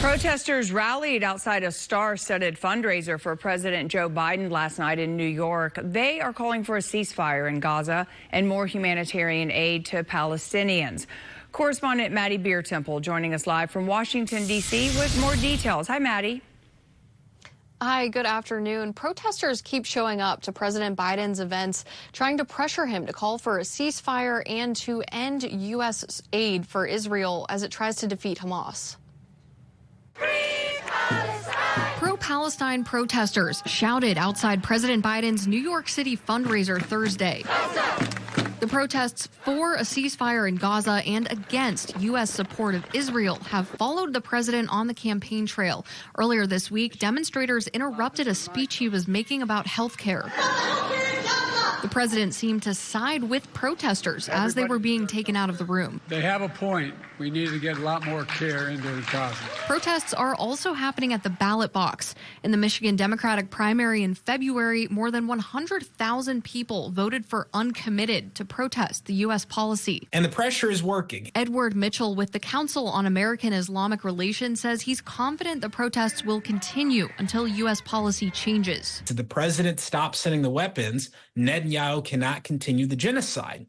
Protesters rallied outside a star-studded fundraiser for President Joe Biden last night in New York. They are calling for a ceasefire in Gaza and more humanitarian aid to Palestinians. Correspondent Maddie Beertemple joining us live from Washington, D.C. with more details. Hi, Maddie. Hi, good afternoon. Protesters keep showing up to President Biden's events, trying to pressure him to call for a ceasefire and to end U.S. aid for Israel as it tries to defeat Hamas. Pro-Palestine protesters shouted outside President Biden's New York City fundraiser Thursday. The protests for a ceasefire in Gaza and against U.S. support of Israel have followed the president on the campaign trail. Earlier this week, demonstrators interrupted a speech he was making about health care. The president seemed to side with protesters as they were being taken out of the room. They have a point. We need to get a lot more care into Gaza. Protests are also happening at the ballot box. In the Michigan Democratic primary in February, more than 100,000 people voted for uncommitted to protest the U.S. policy. And the pressure is working. Edward Mitchell with the Council on American Islamic Relations says he's confident the protests will continue until U.S. policy changes. If the president stops sending the weapons, Netanyahu cannot continue the genocide.